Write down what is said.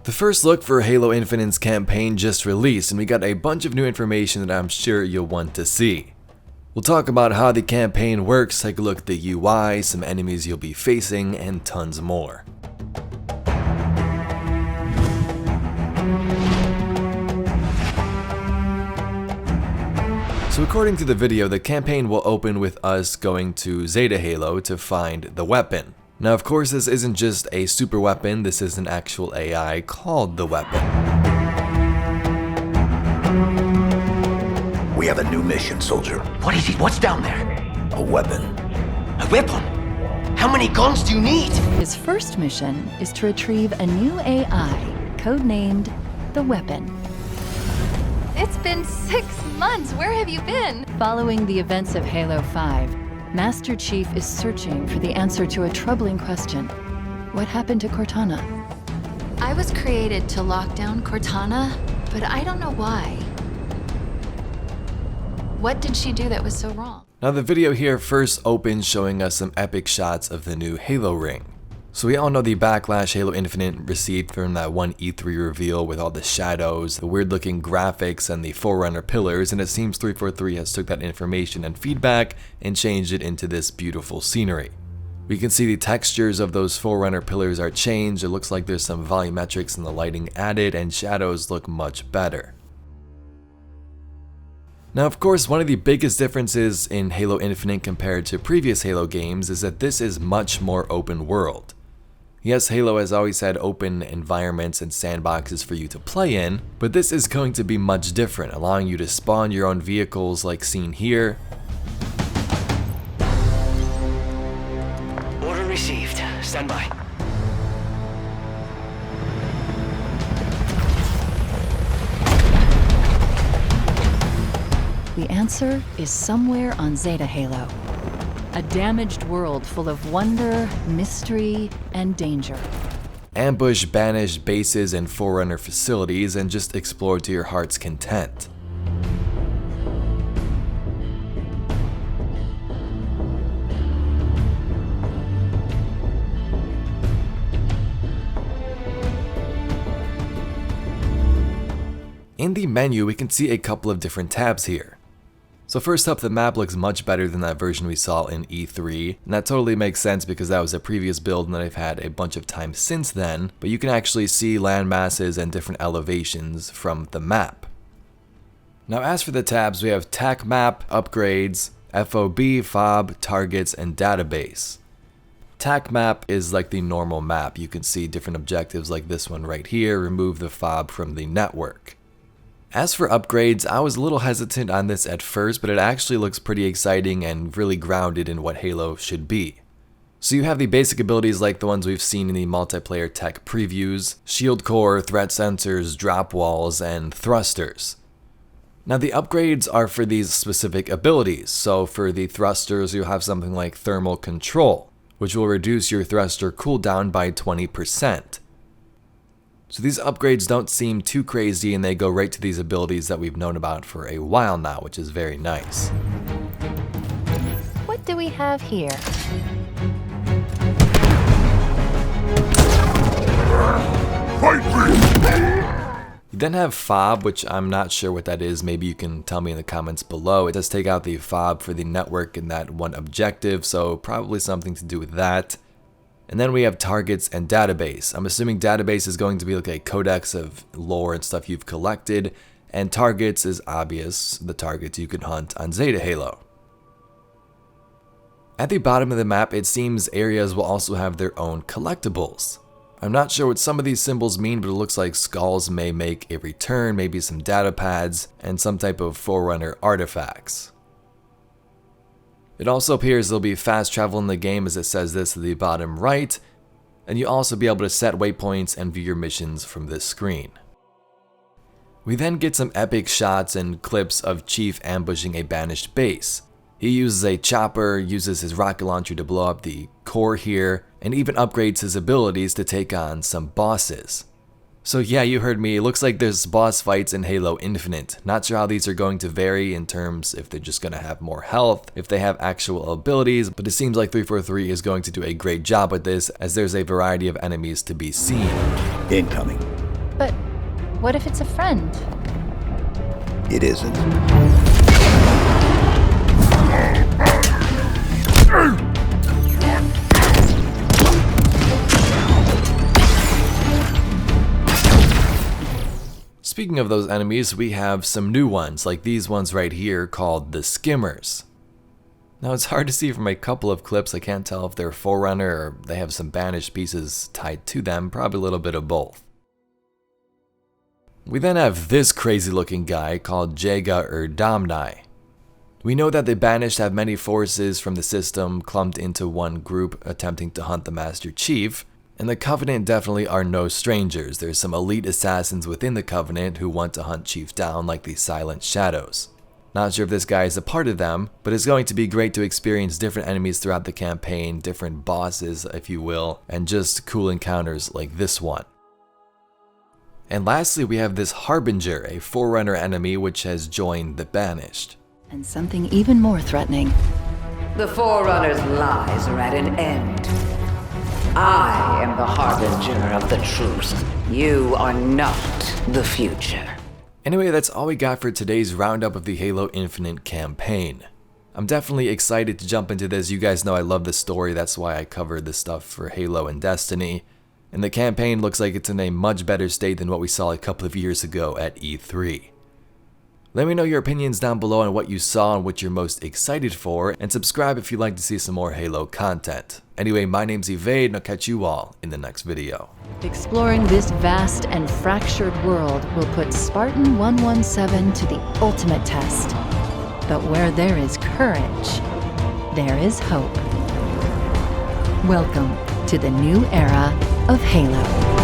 The first look for Halo Infinite's campaign just released, and we got a bunch of new information that I'm sure you'll want to see. We'll talk about how the campaign works, take a look at the UI, some enemies you'll be facing, and tons more. So according to the video, the campaign will open with us going to Zeta Halo to find the weapon. Now of course this isn't just a super weapon, this is an actual AI called the weapon. We have a new mission, soldier. What is it? What's down there? A weapon. A weapon? How many guns do you need? His first mission is to retrieve a new AI, codenamed the Weapon. It's been 6 months. Where have you been? Following the events of Halo 5, Master Chief is searching for the answer to a troubling question. What happened to Cortana? I was created to lock down Cortana, but I don't know why. What did she do that was so wrong? Now the video here first opens showing us some epic shots of the new Halo ring. So we all know the backlash Halo Infinite received from that one E3 reveal with all the shadows, the weird looking graphics, and the Forerunner pillars, and it seems 343 has took that information and feedback and changed it into this beautiful scenery. We can see the textures of those Forerunner pillars are changed, it looks like there's some volumetrics in the lighting added, and shadows look much better. Now of course, one of the biggest differences in Halo Infinite compared to previous Halo games is that this is much more open world. Yes, Halo has always had open environments and sandboxes for you to play in, but this is going to be much different, allowing you to spawn your own vehicles like seen here. Order received. Stand by. The answer is somewhere on Zeta Halo. A damaged world full of wonder, mystery, and danger. Ambush banished bases and Forerunner facilities and just explore to your heart's content. In the menu, we can see a couple of different tabs here. So first up, the map looks much better than that version we saw in E3, and that totally makes sense because that was a previous build and that I've had a bunch of time since then, but you can actually see land masses and different elevations from the map. Now as for the tabs, we have TAC map, upgrades, FOB, FOB, targets, and database. TAC map is like the normal map. You can see different objectives like this one right here, remove the FOB from the network. As for upgrades, I was a little hesitant on this at first, but it actually looks pretty exciting and really grounded in what Halo should be. So you have the basic abilities like the ones we've seen in the multiplayer tech previews, shield core, threat sensors, drop walls, and thrusters. Now the upgrades are for these specific abilities, so for the thrusters you'll have something like thermal control, which will reduce your thruster cooldown by 20%. So these upgrades don't seem too crazy and they go right to these abilities that we've known about for a while now, which is very nice. What do we have here? You then have FOB, which I'm not sure what that is. Maybe you can tell me in the comments below. It does take out the FOB for the network in that one objective, so probably something to do with that. And then we have targets and database. I'm assuming database is going to be like a codex of lore and stuff you've collected, and targets is obvious, the targets you can hunt on Zeta Halo. At the bottom of the map, it seems areas will also have their own collectibles. I'm not sure what some of these symbols mean, but it looks like skulls may make a return, maybe some data pads, and some type of Forerunner artifacts. It also appears there'll be fast travel in the game, as it says this at the bottom right, and you'll also be able to set waypoints and view your missions from this screen. We then get some epic shots and clips of Chief ambushing a banished base. He uses a chopper, uses his rocket launcher to blow up the core here, and even upgrades his abilities to take on some bosses. So yeah, you heard me, it looks like there's boss fights in Halo Infinite. Not sure how these are going to vary in terms if they're just going to have more health, if they have actual abilities, but it seems like 343 is going to do a great job with this, as there's a variety of enemies to be seen. Incoming. But what if it's a friend? It isn't. Speaking of those enemies, we have some new ones, like these ones right here called the Skimmers. Now it's hard to see from a couple of clips, I can't tell if they're Forerunner or they have some banished pieces tied to them, probably a little bit of both. We then have this crazy looking guy called Jaga Damnai. We know that the Banished have many forces from the system clumped into one group attempting to hunt the Master Chief, and the Covenant definitely are no strangers. There's some elite assassins within the Covenant who want to hunt Chief down like the Silent Shadows. Not sure if this guy is a part of them, but it's going to be great to experience different enemies throughout the campaign, different bosses if you will, and just cool encounters like this one. And lastly, we have this Harbinger, a Forerunner enemy which has joined the Banished. And something even more threatening. The Forerunner's lies are at an end. I am the Harbinger of the truth. You are not the future. Anyway, that's all we got for today's roundup of the Halo Infinite campaign. I'm definitely excited to jump into this. You guys know I love this story, that's why I covered this stuff for Halo and Destiny. And the campaign looks like it's in a much better state than what we saw a couple of years ago at E3. Let me know your opinions down below on what you saw and what you're most excited for, and subscribe if you'd like to see some more Halo content. Anyway, my name's Evade, and I'll catch you all in the next video. Exploring this vast and fractured world will put Spartan 117 to the ultimate test. But where there is courage, there is hope. Welcome to the new era of Halo.